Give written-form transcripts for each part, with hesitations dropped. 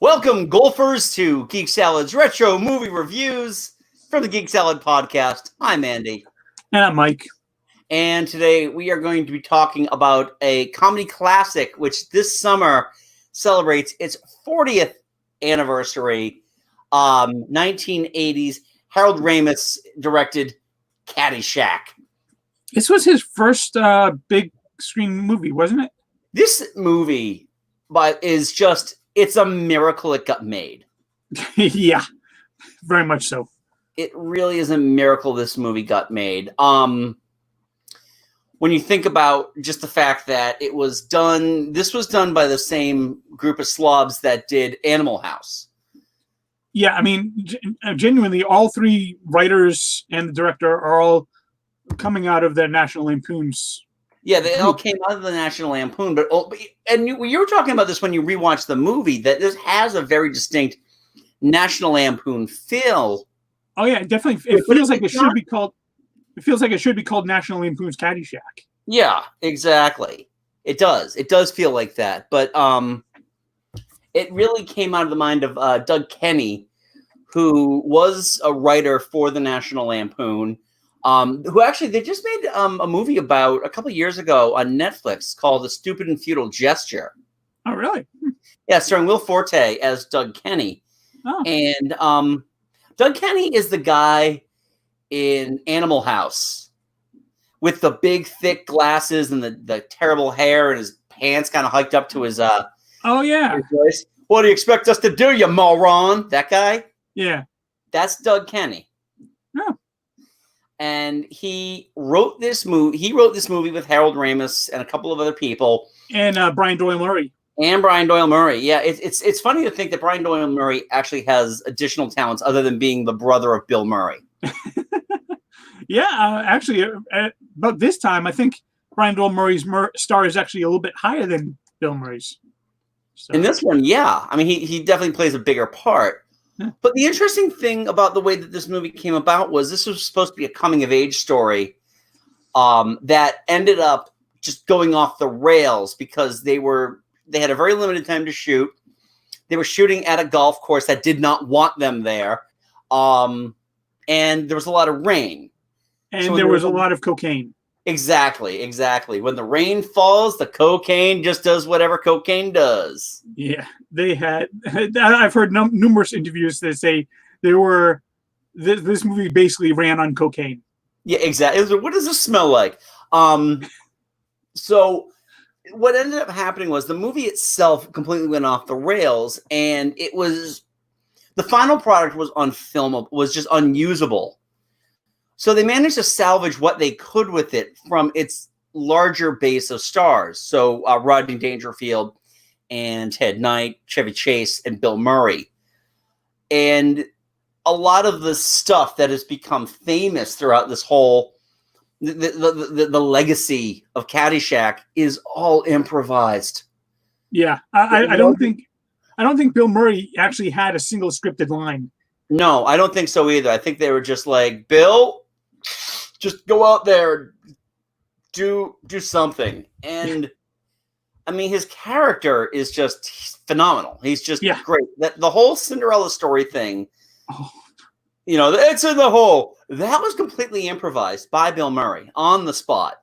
Welcome, golfers, to Geek Salad's Retro Movie Reviews from the Geek Salad Podcast. I'm Andy. And I'm Mike. And today we are going to be talking about a comedy classic which this summer celebrates its 40th anniversary. 1980s, Harold Ramis directed Caddyshack. This was his first big screen movie, wasn't it? This movie is just... it's a miracle it got made. Yeah, very much so. It really is a miracle this movie got made. When you think about just the fact that this was done by the same group of slobs that did Animal House. Yeah, I mean, genuinely, all three writers and the director are all coming out of the National Lampoon's. Yeah, they all came out of the National Lampoon, and you were talking about this when you rewatched the movie, that this has a very distinct National Lampoon feel. Oh yeah, definitely. It feels like it should be called. It feels like it should be called National Lampoon's Caddyshack. Yeah, exactly. It does. It does feel like that, but it really came out of the mind of Doug Kenny, who was a writer for the National Lampoon. Who actually, they just made a movie about a couple of years ago on Netflix called The Stupid and Futile Gesture. Oh, really? Yeah, starring Will Forte as Doug Kenny. Oh. And Doug Kenny is the guy in Animal House with the big, thick glasses and the terrible hair and his pants kind of hiked up to his... oh, yeah. His voice. What do you expect us to do, you moron? That guy? Yeah. That's Doug Kenny. Oh. And he wrote this movie. He wrote this movie with Harold Ramis and a couple of other people, and Brian Doyle Murray. Yeah, it's funny to think that Brian Doyle Murray actually has additional talents other than being the brother of Bill Murray. Yeah, actually, but this time I think Brian Doyle Murray's star is actually a little bit higher than Bill Murray's. So. In this one, yeah, I mean he definitely plays a bigger part. But the interesting thing about the way that this movie came about was this was supposed to be a coming-of-age story that ended up just going off the rails because they had a very limited time to shoot. They were shooting at a golf course that did not want them there, and there was a lot of rain. And so there was a lot of cocaine. Exactly. When the rain falls, the cocaine just does whatever cocaine does. Yeah, they had. I've heard numerous interviews that say this movie basically ran on cocaine. Yeah, exactly. What does this smell like? So what ended up happening was the movie itself completely went off the rails, and the final product was unfilmable, was just unusable. So they managed to salvage what they could with it from its larger base of stars. So Rodney Dangerfield and Ted Knight, Chevy Chase, and Bill Murray. And a lot of the stuff that has become famous throughout this whole the legacy of Caddyshack is all improvised. Yeah, I don't think Bill Murray actually had a single scripted line. No, I don't think so either. I think they were just like, Bill, just go out there, do something. And I mean, his character is just phenomenal. He's just great. The whole Cinderella story thing, it's in the hole. That was completely improvised by Bill Murray on the spot.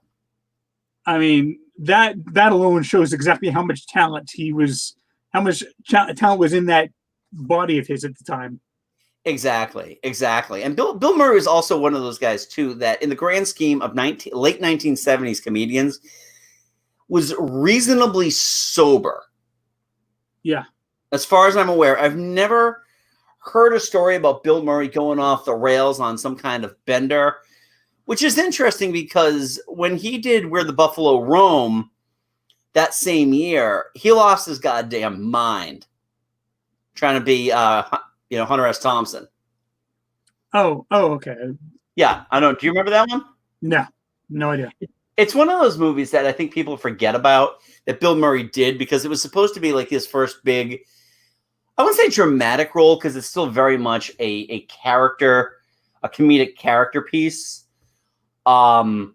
I mean, that alone shows exactly how much talent talent was in that body of his at the time. Exactly. And Bill Murray is also one of those guys too that, in the grand scheme of late 1970s comedians, was reasonably sober. Yeah. As far as I'm aware, I've never heard a story about Bill Murray going off the rails on some kind of bender, which is interesting because when he did Where the Buffalo Roam that same year, he lost his goddamn mind trying to be Hunter S. Thompson. Oh, okay. Yeah, I don't. Do you remember that one? No idea. It's one of those movies that I think people forget about that Bill Murray did because it was supposed to be like his first big, I wouldn't say dramatic role because it's still very much a comedic character piece. And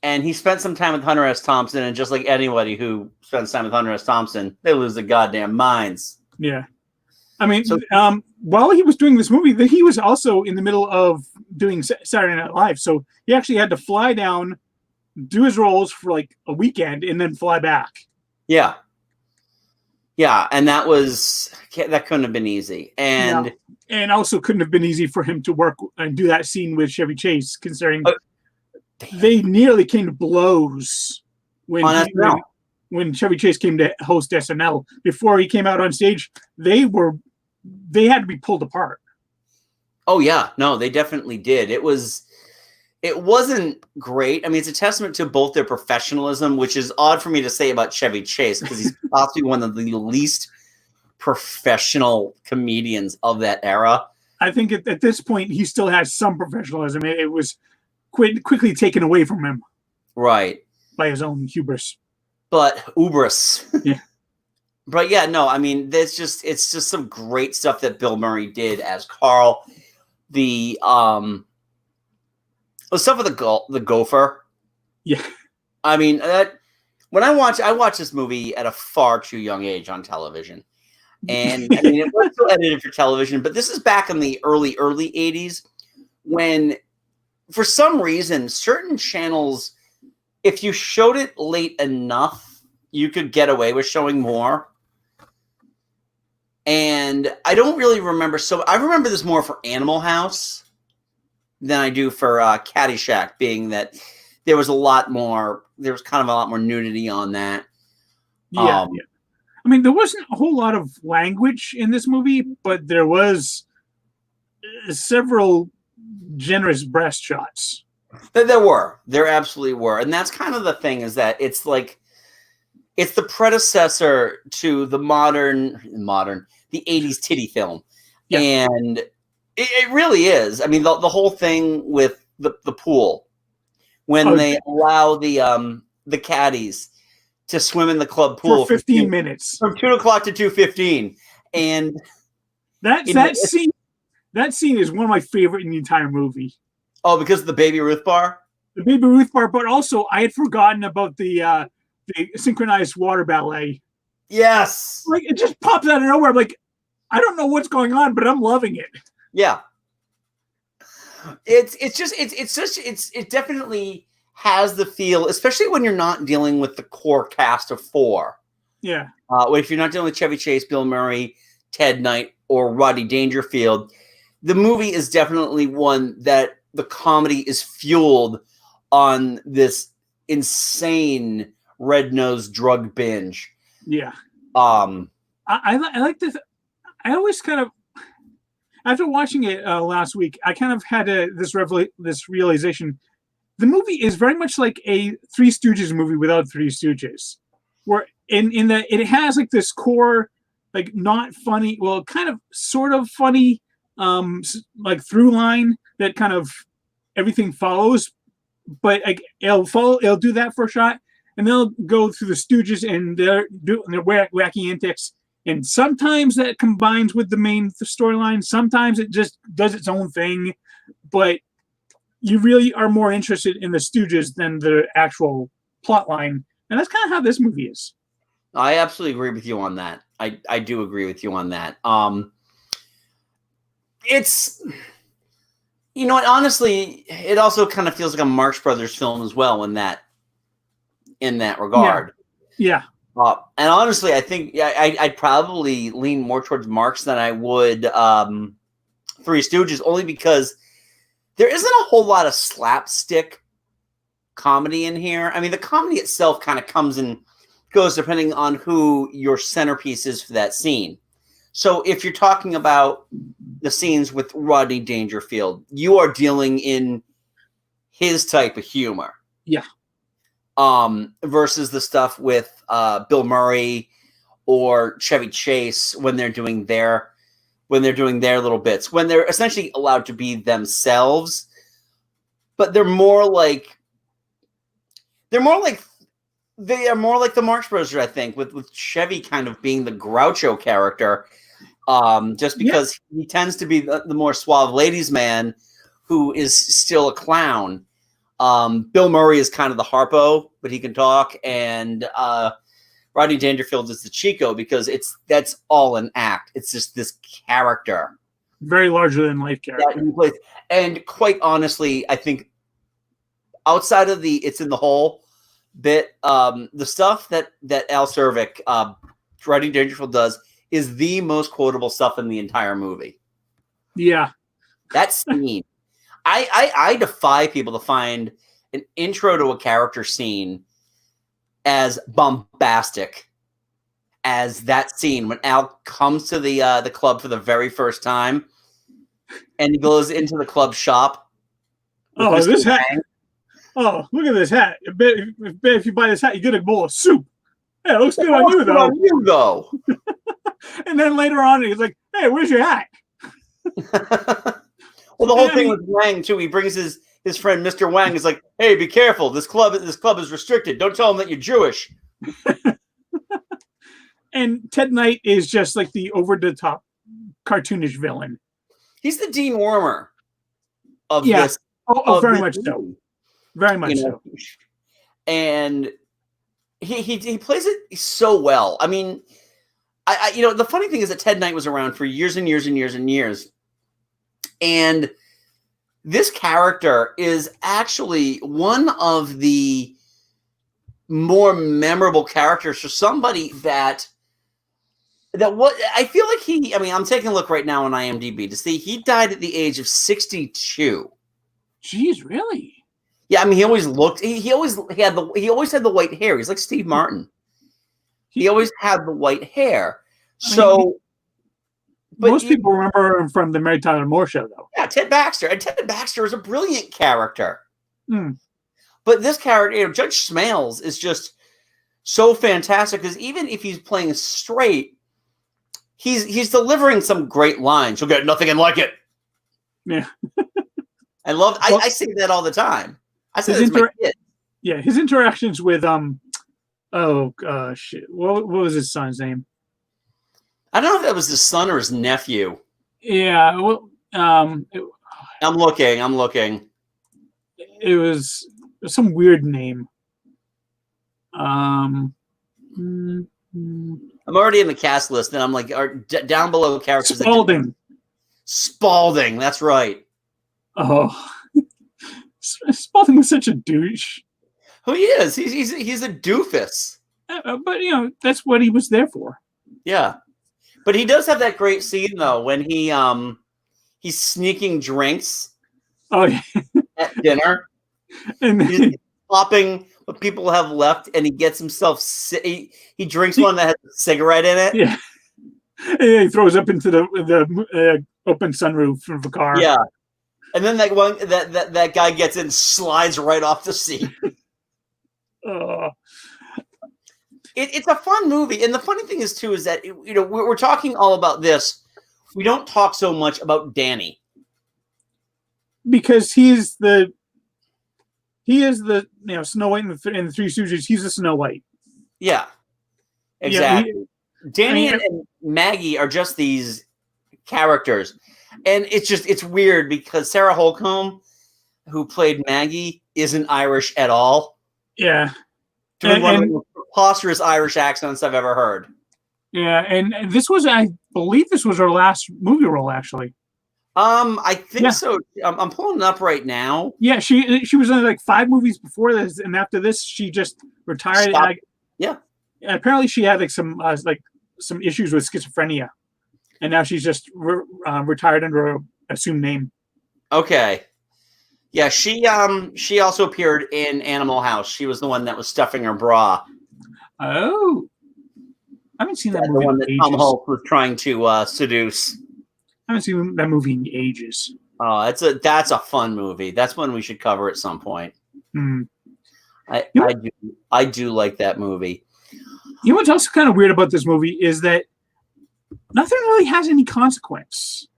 he spent some time with Hunter S. Thompson, and just like anybody who spends time with Hunter S. Thompson, they lose their goddamn minds. Yeah. I mean, So while he was doing this movie, he was also in the middle of doing Saturday Night Live. So he actually had to fly down, do his roles for like a weekend, and then fly back. yeah. Yeah, and that couldn't have been easy. And also couldn't have been easy for him to work and do that scene with Chevy Chase, considering they nearly came to blows when Chevy Chase came to host SNL. Before he came out on stage, they had to be pulled apart. Oh yeah, no, they definitely did. It wasn't great. I mean, it's a testament to both their professionalism, which is odd for me to say about Chevy Chase because he's possibly one of the least professional comedians of that era. I think at this point, he still has some professionalism. It was quickly taken away from him. Right. By his own hubris. But hubris. Yeah. But yeah, no, I mean, it's just some great stuff that Bill Murray did as Carl. The stuff with the gopher. Yeah. I mean, when I watched this movie at a far too young age on television. And I mean, it was still edited for television, but this is back in the early 80s when, for some reason, certain channels, if you showed it late enough, you could get away with showing more. And I don't really remember. So I remember this more for Animal House than I do for Caddyshack, being that there was kind of a lot more nudity on that. Yeah. I mean, there wasn't a whole lot of language in this movie, but there was several generous breast shots. There absolutely were. And that's kind of the thing, is that it's the predecessor to the the 80s titty film. Yeah. And it really is. I mean, the whole thing with the pool, when they allow the caddies to swim in the club pool for 15 minutes from 2 o'clock to 2:15, and that scene is one of my favorite in the entire movie. Oh, because of the Baby Ruth bar. The Baby Ruth bar, but also I had forgotten about the synchronized water ballet. Yes, like it just pops out of nowhere. I'm like, I don't know what's going on, but I'm loving it. Yeah, it definitely has the feel, especially when you're not dealing with the core cast of 4. Yeah. If you're not dealing with Chevy Chase, Bill Murray, Ted Knight, or Rodney Dangerfield, the movie is definitely one that the comedy is fueled on this insane red-nosed drug binge. Yeah. I like this. I always kind of, after watching it last week, I kind of had this realization. The movie is very much like a Three Stooges movie without Three Stooges, where in that it has like this core, like not funny, well, kind of sort of funny, like through line that kind of everything follows, but like it'll do that for a shot, and they'll go through the Stooges and they're doing their wacky antics, and sometimes that combines with the main storyline, sometimes it just does its own thing, but you really are more interested in the Stooges than the actual plot line. And that's kind of how this movie is. I absolutely agree with you on that. I do agree with you on that. It's, you know what, honestly, it also kind of feels like a Marx Brothers film as well in that regard. Yeah. And honestly, I think I'd probably lean more towards Marx than I would Three Stooges, only because there isn't a whole lot of slapstick comedy in here. I mean, the comedy itself kind of comes and goes depending on who your centerpiece is for that scene. So if you're talking about the scenes with Rodney Dangerfield, you are dealing in his type of humor. Yeah. Versus the stuff with Bill Murray or Chevy Chase when they're doing their little bits, when they're essentially allowed to be themselves, but they are more like the Marx Brothers, I think, with Chevy kind of being the Groucho character, just because he tends to be the more suave ladies' man who is still a clown. Bill Murray is kind of the Harpo, but he can talk, and Rodney Dangerfield is the Chico because that's all an act. It's just this character. Very larger than life character. And quite honestly, I think outside of the it's in the hole bit, the stuff that Al Cervic, Rodney Dangerfield does is the most quotable stuff in the entire movie. Yeah. That scene. I defy people to find an intro to a character scene as bombastic as that scene when Al comes to the club for the very first time and he goes into the club shop. Oh, Mr. this hat. Oh, look at this hat. I bet if you buy this hat, you get a bowl of soup. Hey, it looks good on you, though. And then later on, he's like, hey, where's your hat? Well, the whole thing with Wang, too, he brings his friend, Mr. Wang, is like, hey, be careful. This club is restricted. Don't tell him that you're Jewish. And Ted Knight is just like the over-the-top cartoonish villain. He's the Dean Wormer of this. Oh, very much so. Very much so. And he plays it so well. I mean, I the funny thing is that Ted Knight was around for years and years and years and years. And this character is actually one of the more memorable characters for somebody that what I feel like I'm taking a look right now on IMDb to see he died at the age of 62. Jeez, really? Yeah, I mean, he always looked. He always had the white hair. He's like Steve Martin. He always had the white hair. So, most people remember him from the Mary Tyler Moore Show, though. Yeah, Ted Baxter, and Ted Baxter is a brilliant character. Mm. But this character, Judge Smales, is just so fantastic because even if he's playing straight, he's delivering some great lines. You'll get nothing and like it. Yeah, I say that all the time. I say that to my kids. Yeah, his interactions with what was his son's name? I don't know if that was his son or his nephew. Yeah, well, I'm looking. It was some weird name. I'm already in the cast list, and I'm like, down below characters. Spalding, that's right. Oh, Spalding was such a douche. Who he is? He's a doofus. But that's what he was there for. Yeah, but he does have that great scene though when he's sneaking drinks. Oh yeah. At dinner, and he's popping what people have left, and he gets himself. He drinks one that has a cigarette in it. Yeah, and he throws up into the open sunroof of the car. Yeah, and then that guy gets in, slides right off the seat. It's a fun movie, and the funny thing is too is that we're talking all about this. We don't talk so much about Danny because he is the Snow White in the Three Stooges. He's the Snow White. Yeah, exactly. Yeah, Danny and Maggie are just these characters, and it's weird because Sarah Holcomb, who played Maggie, isn't Irish at all. Yeah. Doing one of the most preposterous Irish accents I've ever heard. Yeah, and I believe this was her last movie role, actually. I think so. I'm pulling it up right now. Yeah, she was in like 5 movies before this, and after this, she just retired. Yeah. And apparently, she had some issues with schizophrenia, and now she's just retired under an assumed name. Okay. Yeah, she also appeared in Animal House. She was the one that was stuffing her bra. Oh, I haven't seen that movie. The one that Tom Hulse was trying to seduce. I haven't seen that movie in ages. Oh, that's a fun movie. That's one we should cover at some point. Mm. I do like that movie. You know what's also kind of weird about this movie is that nothing really has any consequence.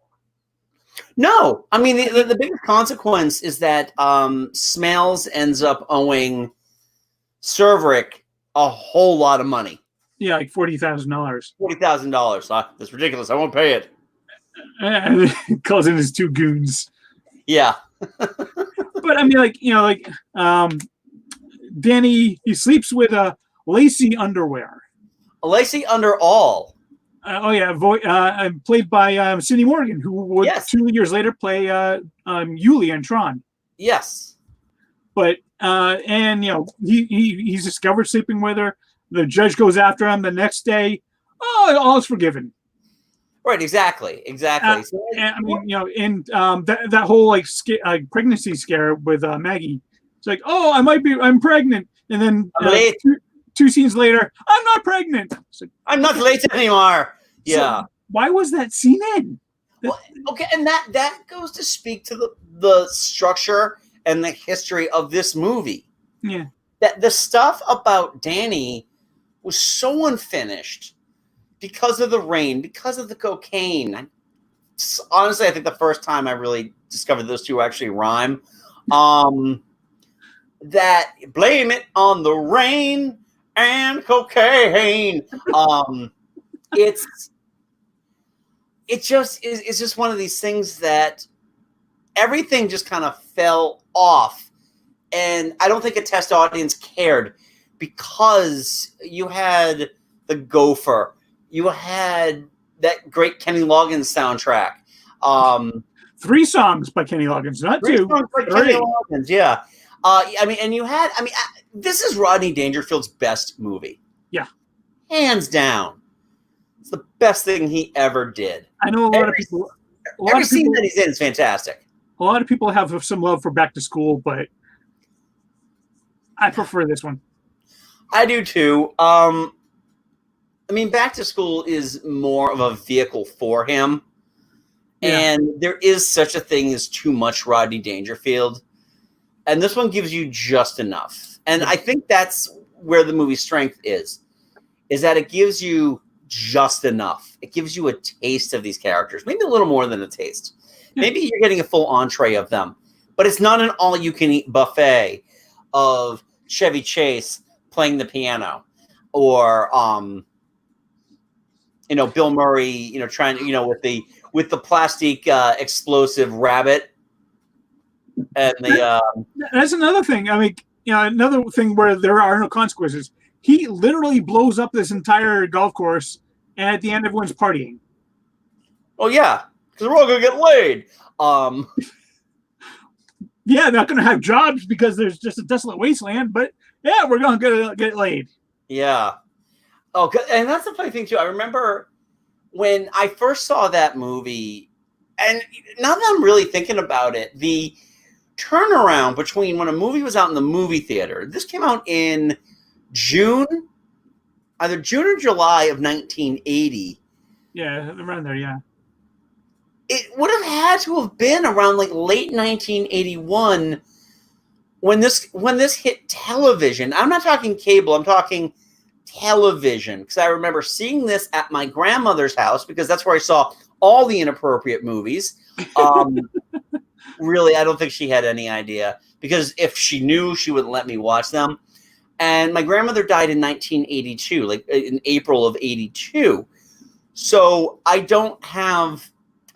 No, I mean the biggest consequence is that Smales ends up owing Cervic a whole lot of money. Yeah, like $40,000. $40,000. That's ridiculous. I won't pay it. And calls in his 2 goons. Yeah. But I mean, Danny, he sleeps with lacy underwear. Lacey Under All. Played by Cindy Morgan, who would Yes. 2 years later play Yuli in Tron. Yes. But he's discovered sleeping with her. The judge goes after him the next day. Oh, all is forgiven. Right, exactly. That whole pregnancy scare with Maggie. It's like, oh, I'm pregnant, and then two scenes later, I'm not pregnant. Like, I'm not late anymore. Yeah. So why was that scene in? Well, okay, and that goes to speak to the structure and the history of this movie. Yeah. That the stuff about Danny was so unfinished because of the rain, because of the cocaine. Honestly, I think the first time I really discovered those two actually rhyme. That blame it on the rain and cocaine. It's just one of these things that everything just kind of fell off, and I don't think a test audience cared because you had the Gopher, you had that great Kenny Loggins soundtrack. 3 songs by Kenny Loggins, not 2. 3 songs by Kenny Loggins, yeah. This is Rodney Dangerfield's best movie. Yeah. Hands down. It's the best thing he ever did. I know a lot of people. Every scene that he's in is fantastic. A lot of people have some love for Back to School, but I prefer this one. I do too. Back to School is more of a vehicle for him. Yeah. And there is such a thing as too much Rodney Dangerfield. And this one gives you just enough. And I think that's where the movie's strength is that it gives you just enough. It gives you a taste of these characters, maybe a little more than a taste. Yeah. Maybe you're getting a full entree of them, but it's not an all-you-can-eat buffet of Chevy Chase playing the piano or, Bill Murray, trying, with the plastic explosive rabbit. And that's another thing. Another thing where there are no consequences. He literally blows up this entire golf course, and at the end, everyone's partying. Oh yeah, because we're all gonna get laid. Yeah, not gonna have jobs because there's just a desolate wasteland. But yeah, we're gonna get laid. Yeah. Oh, and that's the funny thing too. I remember when I first saw that movie, and now that I'm really thinking about it, the turnaround between when a movie was out in the movie theater. This came out in either June or July of 1980. Yeah, around there, yeah. It would have had to have been around late 1981 when this hit television. I'm not talking cable, I'm talking television, because I remember seeing this at my grandmother's house because that's where I saw all the inappropriate movies. Really, I don't think she had any idea, because if she knew, she wouldn't let me watch them. And my grandmother died in 1982, like in April of 82. So I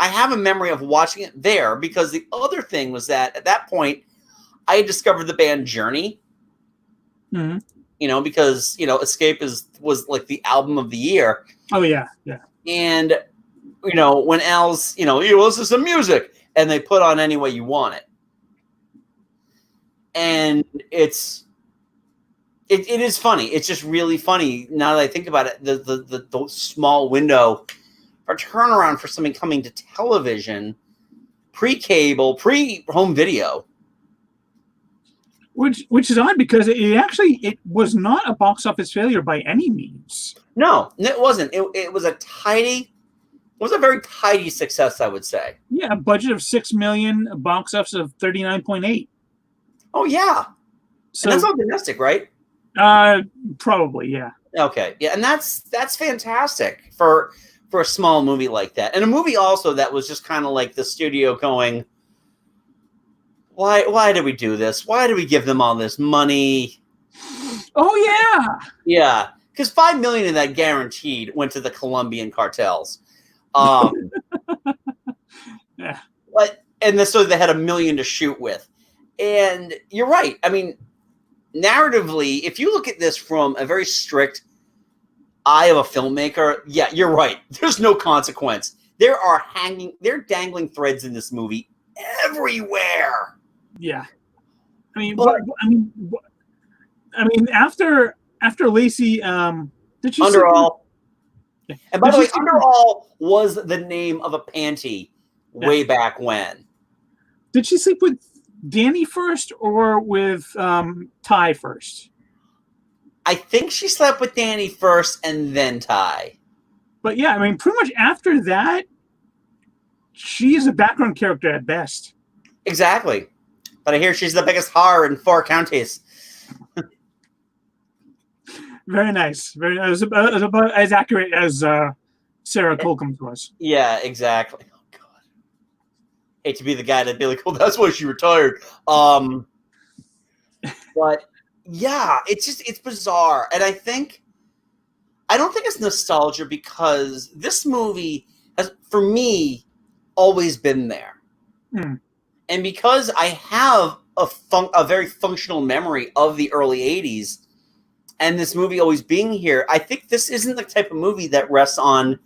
have a memory of watching it there, because the other thing was that at that point, I had discovered the band Journey. Mm-hmm. Because, Escape was like the album of the year. Oh, yeah, yeah. And, when Al's, you listen to some music, and they put on Any Way You Want It. And it is funny. It's just really funny now that I think about it. The small window for turnaround for something coming to television, pre-cable, pre-home video. Which is odd, because it was not a box office failure by any means. No, it wasn't. It was a very tidy success, I would say. Yeah, a budget of $6 million, a box office of 39.8. Oh yeah, so and that's all domestic, right? Probably, yeah. Okay, yeah, and that's fantastic for a small movie like that, and a movie also that was just kind of like the studio going, Why did we do this? Why did we give them all this money? Oh yeah, yeah, because $5 million of that guaranteed went to the Colombian cartels. Yeah. So they had $1 million to shoot with. And you're right. Narratively, if you look at this from a very strict eye of a filmmaker, yeah, you're right. There's no consequence. They're dangling threads in this movie everywhere. Yeah. I mean, after Lacey, did she Underall. Yeah. And by the way, Underall was the name of a panty way back when. Did she sleep with Danny first or with Ty first? I think she slept with Danny first and then Ty. But yeah, I mean, pretty much after that, she is a background character at best. Exactly. But I hear she's the biggest whore in 4 counties. Very nice. Very nice. It was about as accurate as Sarah Colcom's was. Yeah, exactly. Oh, God. Hate to be the guy that Billy Cole, that's why she retired. But yeah, it's bizarre. And I don't think it's nostalgia because this movie has, for me, always been there. Hmm. And because I have a very functional memory of the early 80s and this movie always being here, I think this isn't the type of movie that rests on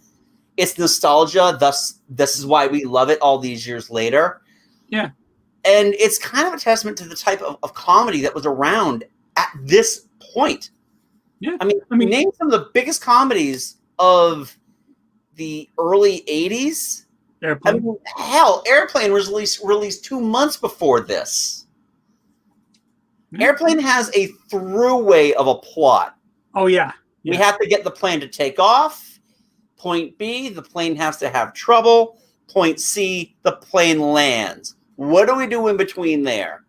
its nostalgia, thus this is why we love it all these years later. Yeah. And it's kind of a testament to the type of comedy that was around at this point. Yeah. I mean, name some of the biggest comedies of the early 80s. Airplane. I mean, hell, Airplane was released 2 months before this. Mm-hmm. Airplane has a throughway of a plot. Oh, yeah. We have to get the plane to take off. Point B, the plane has to have trouble. Point C, the plane lands. What do we do in between there?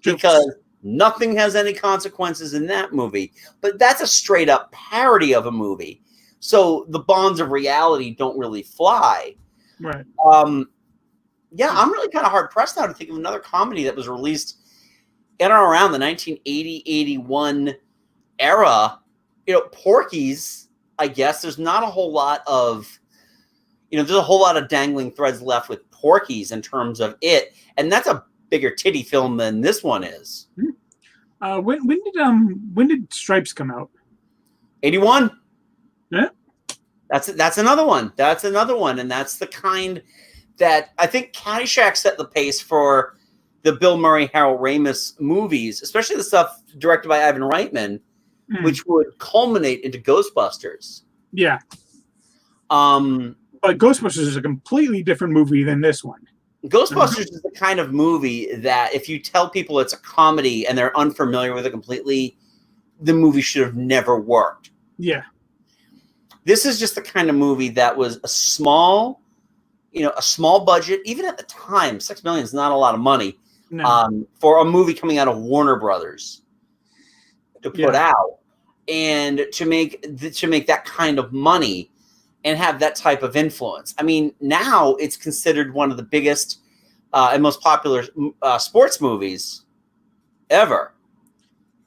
Because nothing has any consequences in that movie. But that's a straight up parody of a movie. So the bonds of reality don't really fly. Right. Yeah, I'm really kind of hard pressed now to think of another comedy that was released in or around the 1980-81 era. Porky's, I guess. There's not a whole lot of, there's a whole lot of dangling threads left with Porky's in terms of it, and that's a bigger titty film than this one is. When did Stripes come out? 81. Yeah. That's another one. That's another one. And that's the kind that I think Caddyshack set the pace for the Bill Murray, Harold Ramis movies, especially the stuff directed by Ivan Reitman, which would culminate into Ghostbusters. Yeah. But Ghostbusters is a completely different movie than this one. Ghostbusters is the kind of movie that if you tell people it's a comedy and they're unfamiliar with it completely, the movie should have never worked. Yeah. This is just the kind of movie that was a small budget. Even at the time, $6 million is not a lot of money for a movie coming out of Warner Brothers to put out, and to make that kind of money and have that type of influence. I mean, now it's considered one of the biggest and most popular sports movies ever.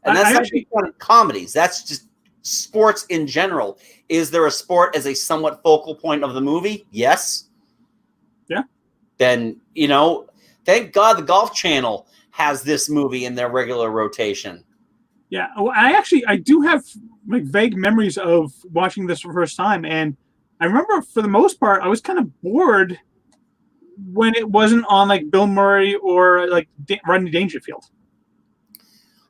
And that's not just comedies. That's just sports in general. Is there a sport as a somewhat focal point of the movie? Yes. Yeah. Then, thank God the Golf Channel has this movie in their regular rotation. Yeah. Well, I do have vague memories of watching this for the first time. And I remember for the most part, I was kind of bored when it wasn't on Bill Murray or Rodney Dangerfield.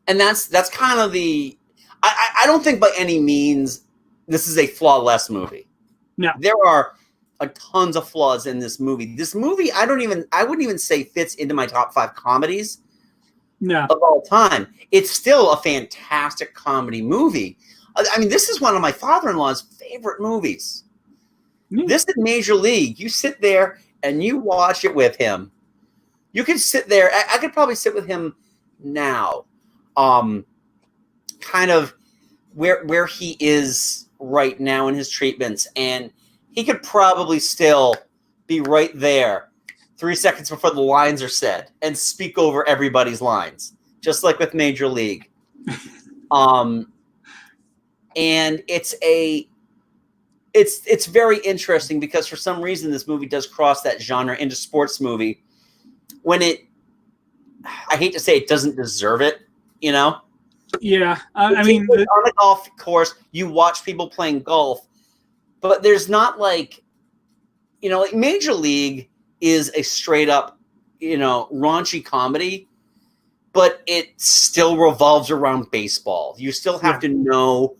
And that's kind of the, I don't think by any means this is a flawless movie. No. There are tons of flaws in this movie. This movie, I wouldn't even say fits into my top 5 comedies of all time. It's still a fantastic comedy movie. I mean, this is one of my father-in-law's favorite movies. This is Major League. You sit there and you watch it with him. You can sit there. I could probably sit with him now. Kind of where he is right now in his treatments, and he could probably still be right there 3 seconds before the lines are said and speak over everybody's lines, just like with Major League. And it's very interesting because for some reason this movie does cross that genre into sports movie when I hate to say it doesn't deserve it, Yeah, I mean, on a golf course, you watch people playing golf, but there's not like, like Major League is a straight up, raunchy comedy, but it still revolves around baseball. You still have to know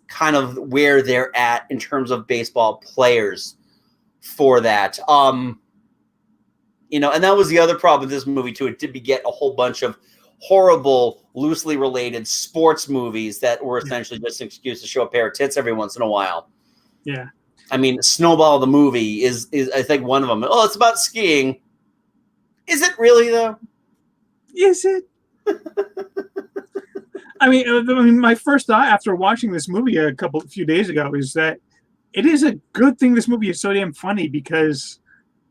kind of where they're at in terms of baseball players for that. And that was the other problem with this movie too. It did beget a whole bunch of horrible, loosely related sports movies that were essentially just an excuse to show a pair of tits every once in a while. Yeah. I mean, Snowball the movie is I think one of them. Oh, it's about skiing. Is it really though? Is it? I mean, my first thought after watching this movie a few days ago is that it is a good thing this movie is so damn funny because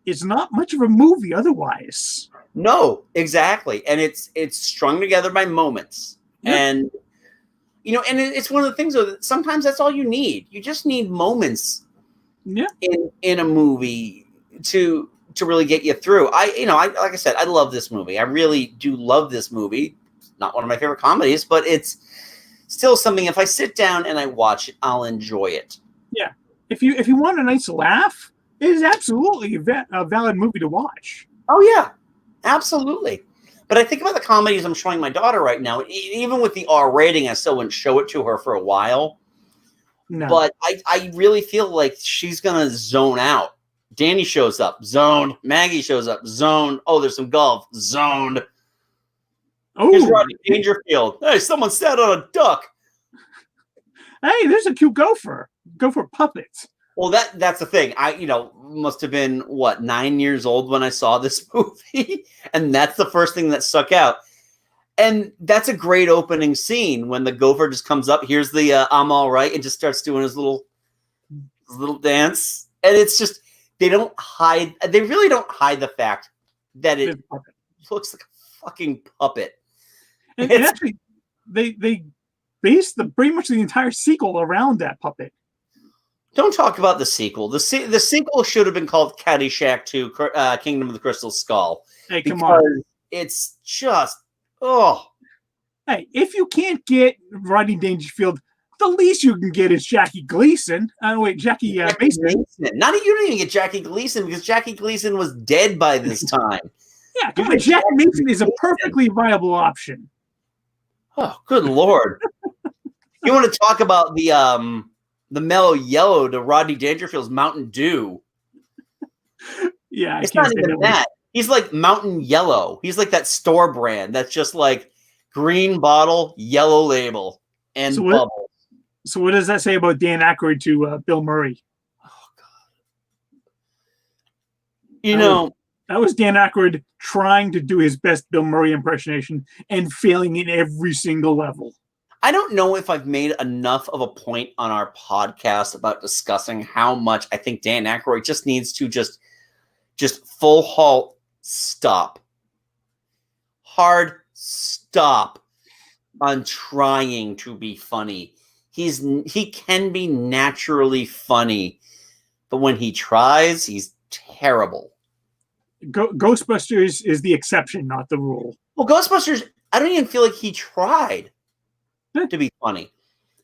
it's not much of a movie otherwise. No, exactly, and it's strung together by moments, and and it's one of the things that sometimes that's all you need. You just need moments, in a movie to really get you through. I like I said, I love this movie. I really do love this movie. Not one of my favorite comedies, but it's still something. If I sit down and I watch it, I'll enjoy it. Yeah, if you want a nice laugh, it is absolutely a valid movie to watch. Oh yeah, absolutely. But I think about the comedies I'm showing my daughter right now. Even with the R rating, I still wouldn't show it to her for a while. No. But I really feel like she's gonna zone out. Danny shows up, zoned. Maggie shows up, zoned. Oh, there's some golf, zoned. Oh, here's Rodney Dangerfield. Hey, someone sat on a duck. Hey, there's a cute gopher. Gopher puppets. Well, that's the thing. I must have been 9 years old when I saw this movie, and that's the first thing that stuck out. And that's a great opening scene when the gopher just comes up. Here's the I'm all right, and just starts doing his little dance. And it's just they really don't hide the fact that it looks like a fucking puppet. And actually, they based pretty much the entire sequel around that puppet. Don't talk about the sequel. The sequel should have been called Caddyshack 2, Kingdom of the Crystal Skull. Hey, come on. It's just, oh. Hey, if you can't get Rodney Dangerfield, the least you can get is Jackie Gleason. Jackie Mason. You don't even get Jackie Gleason because Jackie Gleason was dead by this time. Yeah, come on. Jackie Mason is a perfectly viable option. Oh, good Lord. You want to talk about the mellow yellow to Rodney Dangerfield's Mountain Dew. Yeah, it's not even that. He's like Mountain Yellow. He's like that store brand that's just like green bottle, yellow label, and bubbles. So what does that say about Dan Aykroyd to Bill Murray? Oh God. That was Dan Aykroyd trying to do his best Bill Murray impersonation and failing in every single level. I don't know if I've made enough of a point on our podcast about discussing how much I think Dan Aykroyd just needs to just full halt stop. Hard stop on trying to be funny. He can be naturally funny, but when he tries, he's terrible. Ghostbusters is the exception, not the rule. Well, Ghostbusters, I don't even feel like he tried to be funny.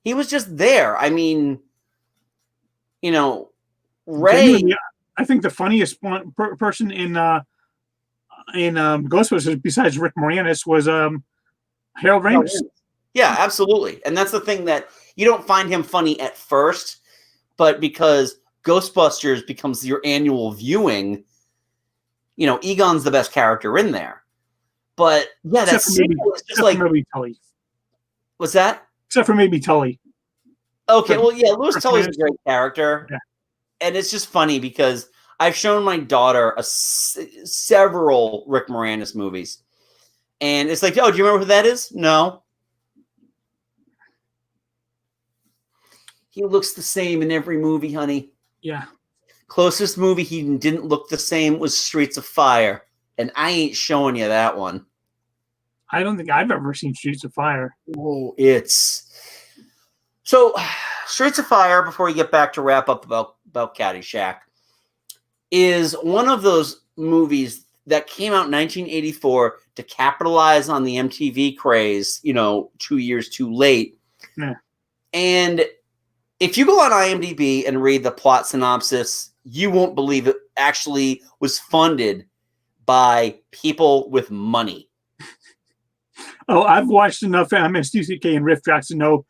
He was just there. I mean, Ray. I think the funniest person in Ghostbusters besides Rick Moranis was Harold Ramis. Yeah, absolutely. And that's the thing, that you don't find him funny at first, but because Ghostbusters becomes your annual viewing, Egon's the best character in there. But yeah, that sequel is just like maybe Tully. What's that? Except for maybe Tully. Okay, well, yeah, Louis Tully's a great character. Yeah. And it's just funny because I've shown my daughter several Rick Moranis movies. And it's like, oh, do you remember who that is? No. He looks the same in every movie, honey. Yeah. Closest movie he didn't look the same was Streets of Fire. And I ain't showing you that one. I don't think I've ever seen Streets of Fire. Oh, So, Streets of Fire, before we get back to wrap up about Caddyshack, is one of those movies that came out in 1984 to capitalize on the MTV craze, 2 years too late. Yeah. And if you go on IMDb and read the plot synopsis, you won't believe it actually was funded by people with money. Oh, I've watched enough MST3K and Riff Tracks to know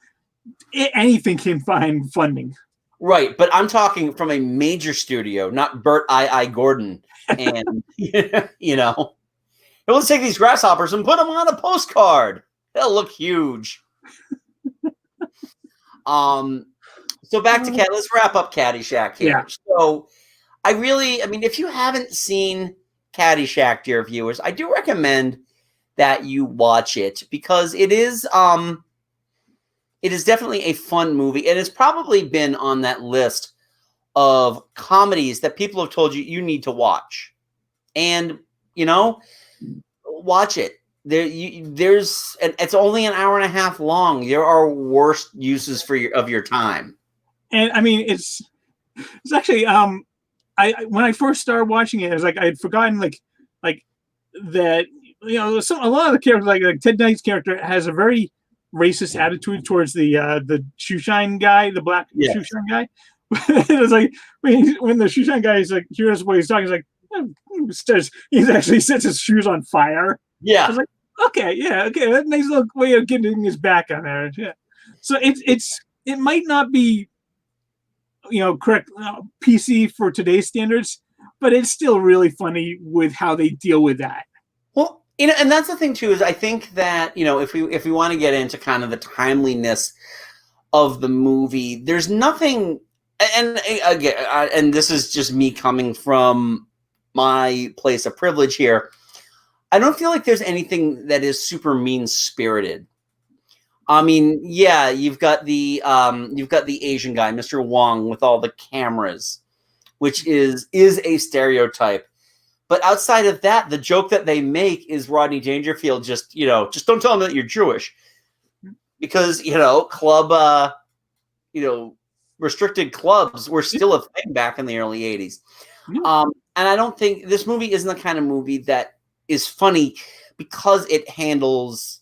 anything can find funding. Right, but I'm talking from a major studio, not Burt I. Gordon. And, let's take these grasshoppers and put them on a postcard. They'll look huge. So back to let's wrap up Caddyshack here. Yeah. So if you haven't seen Caddyshack, dear viewers, I do recommend that you watch it because it is definitely a fun movie. And it's probably been on that list of comedies that people have told you need to watch. And, watch it. It's only an hour and a half long. There are worse uses of your time. And it's actually when I first started watching it, it was like I had forgotten like that a lot of the characters like Ted Knight's character has a very racist attitude towards the shoeshine guy, the black shoeshine guy. It was like when the shoeshine guy is like hears what he's talking, he's like he actually sets his shoes on fire. Yeah, I was like, okay, that's a nice little way of getting his back on there. Yeah, so it might not be correct PC for today's standards, but it's still really funny with how they deal with that. Well, and that's the thing too, is I think that, if we want to get into kind of the timeliness of the movie, there's nothing, and again, and this is just me coming from my place of privilege here, I don't feel like there's anything that is super mean-spirited. You've got the Asian guy, Mr. Wong, with all the cameras, which is a stereotype. But outside of that, the joke that they make is Rodney Dangerfield just don't tell them that you're Jewish. Because, club, restricted clubs were still a thing back in the early 80s. And I don't think this movie isn't the kind of movie that is funny because it handles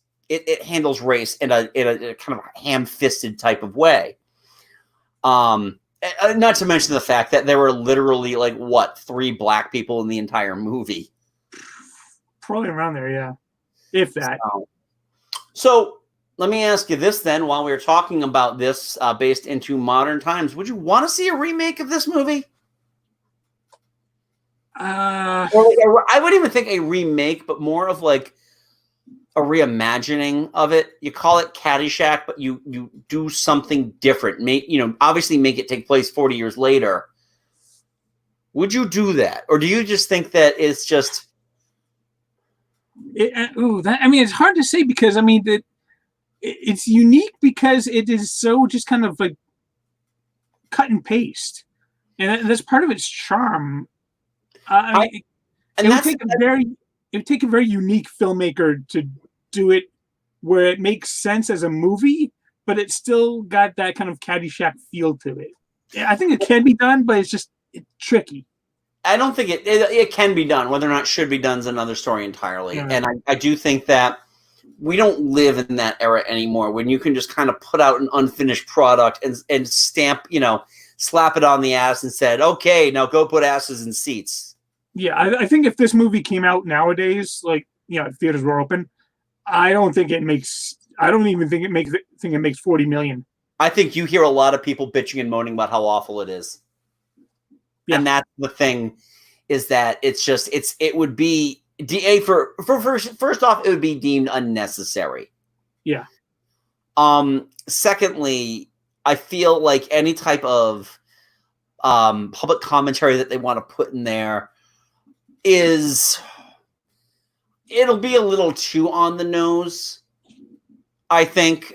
race in a kind of ham-fisted type of way. Not to mention the fact that there were literally 3 black people in the entire movie. Probably around there, yeah. If that. So let me ask you this then, while we were talking about this based into modern times, would you want to see a remake of this movie? I wouldn't even think a remake, but more of a reimagining of it. You call it Caddyshack, but you do something different. Obviously make it take place 40 years later. Would you do that? Or do you just think that it's just... it's hard to say because, it's unique because it is so just kind of like cut and paste. And that's part of its charm. It would take a very unique filmmaker to do it where it makes sense as a movie, but it's still got that kind of Caddyshack feel to it. I think it can be done, but it's tricky. I don't think it can be done. Whether or not it should be done is another story entirely. Yeah. And I do think that we don't live in that era anymore when you can just kind of put out an unfinished product and stamp, slap it on the ass and said, okay, now go put asses in seats. Yeah, I think if this movie came out nowadays, theaters were open, I don't even think it makes 40 million. I think you hear a lot of people bitching and moaning about how awful it is. Yeah. And that's the thing, is that it would be first off, it would be deemed unnecessary. Yeah. Secondly, I feel like any type of public commentary that they want to put in there it'll be a little too on the nose, I think,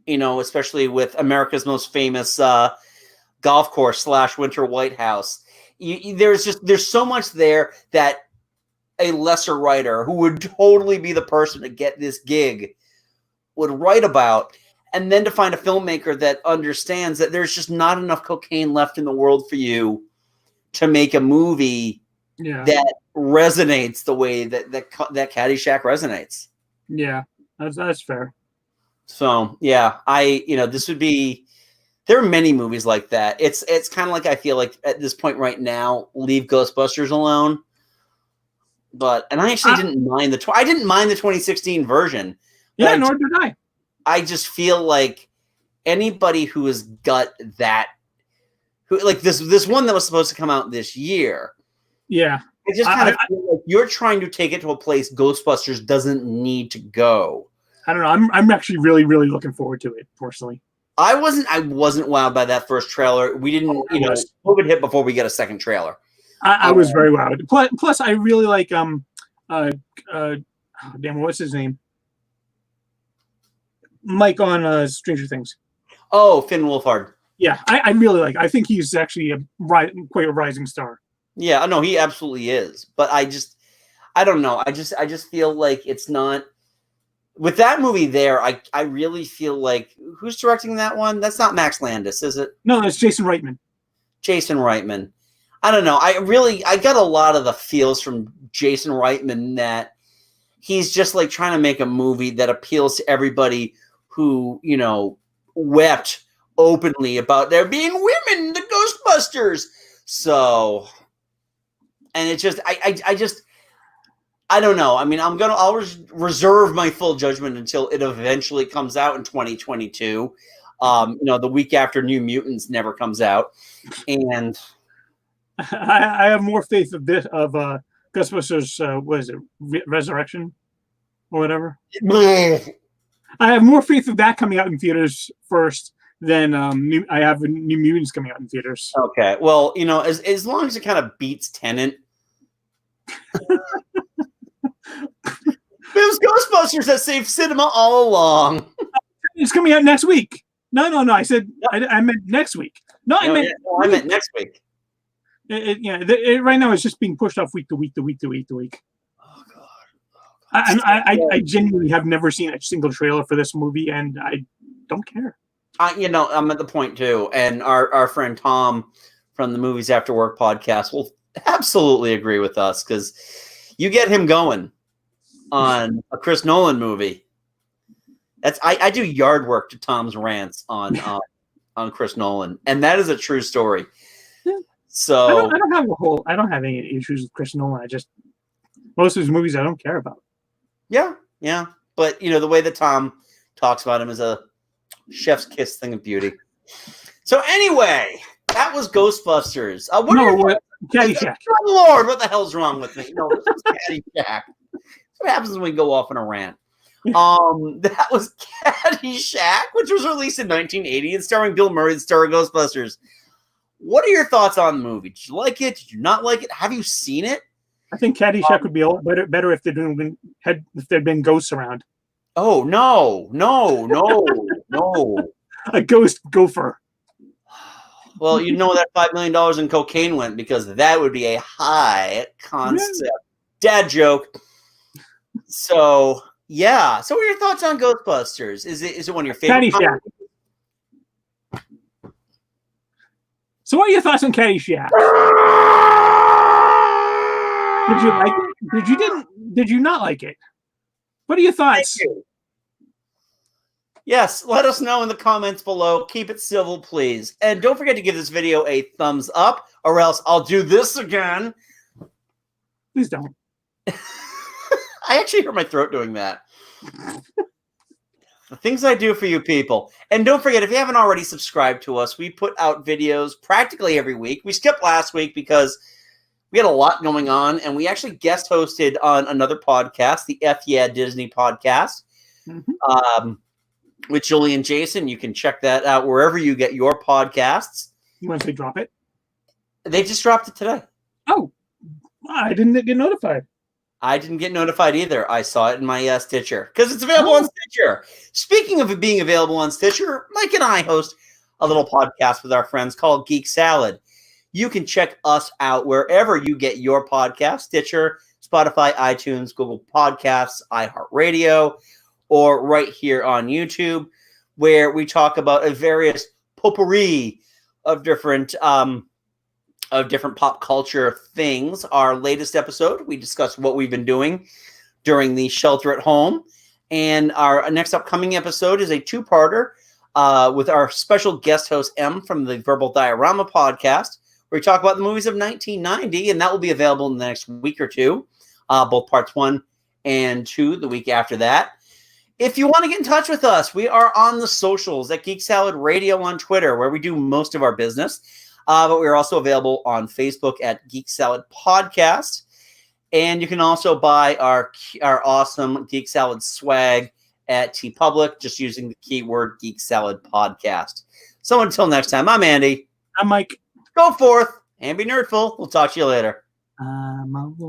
especially with America's most famous golf course / Winter White House. There's so much there that a lesser writer who would totally be the person to get this gig would write about, and then to find a filmmaker that understands that there's just not enough cocaine left in the world for you to make a movie that resonates the way that Caddyshack resonates. Yeah, that's fair. So yeah, this would be. There are many movies like that. It's kind of like I feel like at this point right now, leave Ghostbusters alone. And I actually didn't mind I didn't mind the 2016 version. Yeah, nor did I. I just feel like anybody who has got that, who like this one that was supposed to come out this year. Yeah. It just kind of feel like you're trying to take it to a place Ghostbusters doesn't need to go. I don't know. I'm actually really, really looking forward to it personally. I wasn't wowed by that first trailer. We didn't, COVID hit before we get a second trailer. I was very wowed. Plus, I really like what's his name? Mike on Stranger Things. Oh, Finn Wolfhard. Yeah, I really like. I think he's actually quite a rising star. Yeah, no, he absolutely is. But I don't know. I just feel like it's not. With that movie there, I really feel like who's directing that one? That's not Max Landis, is it? No, it's Jason Reitman. Jason Reitman. I don't know. I got a lot of the feels from Jason Reitman that he's just like trying to make a movie that appeals to everybody who, wept openly about there being women in the Ghostbusters. So, and it just, I don't know. I mean, I'll reserve my full judgment until it eventually comes out in 2022. The week after New Mutants never comes out. And I have more faith of Ghostbusters, what is it, Resurrection or whatever? I have more faith of that coming out in theaters first than I have New Mutants coming out in theaters. Okay. Well, as long as it kind of beats Tenet. It was Ghostbusters that saved cinema all along. It's coming out next week. No. I said I meant next week. I meant next week. Right now it's just being pushed off week to week to week to week to week. Oh God. I genuinely have never seen a single trailer for this movie, and I don't care. I'm at the point too, and our friend Tom from the Movies After Work podcast will absolutely agree with us because you get him going on a Chris Nolan movie. I do yard work to Tom's rants on Chris Nolan, and that is a true story. So I don't have any issues with Chris Nolan. Most of his movies I don't care about. Yeah. But the way that Tom talks about him is a chef's kiss thing of beauty. So anyway, that was Ghostbusters. Caddyshack. Oh, Lord, what the hell's wrong with me? No, this was Caddyshack. What happens when we go off on a rant? That was Caddyshack, which was released in 1980 and starring Bill Murray, the star of Ghostbusters. What are your thoughts on the movie? Did you like it? Did you not like it? Have you seen it? I think Caddyshack would be a lot better if there'd been ghosts around. Oh no! A ghost gopher. Well, that $5 million in cocaine went because that would be a high concept dad joke. So yeah. So what are your thoughts on Ghostbusters? Is it one of your favorite? Caddyshack. So what are your thoughts on Caddyshack? Did you like it? Did you not like it? What are your thoughts? Yes, let us know in the comments below. Keep it civil, please. And don't forget to give this video a thumbs up, or else I'll do this again. Please don't. I actually hurt my throat doing that. The things I do for you people. And don't forget, if you haven't already subscribed to us, we put out videos practically every week. We skipped last week because we had a lot going on, and we actually guest hosted on another podcast, the F Yeah Disney podcast. Mm-hmm. With Julie and Jason. You can check that out wherever you get your podcasts. Once they drop it? They just dropped it today. Oh, I didn't get notified. I didn't get notified either. I saw it in my Stitcher because it's available on Stitcher. Speaking of it being available on Stitcher, Mike and I host a little podcast with our friends called Geek Salad. You can check us out wherever you get your podcast, Stitcher, Spotify, iTunes, Google Podcasts, iHeartRadio, or right here on YouTube, where we talk about a various potpourri of different of different pop culture things. Our latest episode, we discussed what we've been doing during the shelter at home. And our next upcoming episode is a two-parter with our special guest host, M, from the Verbal Diorama podcast, where we talk about the movies of 1990, and that will be available in the next week or two, both parts 1 and 2 the week after that. If you want to get in touch with us, we are on the socials at Geek Salad Radio on Twitter, where we do most of our business. But we are also available on Facebook at Geek Salad Podcast. And you can also buy our awesome Geek Salad swag at TeePublic, just using the keyword Geek Salad Podcast. So until next time, I'm Andy. I'm Mike. Go forth and be nerdful. We'll talk to you later.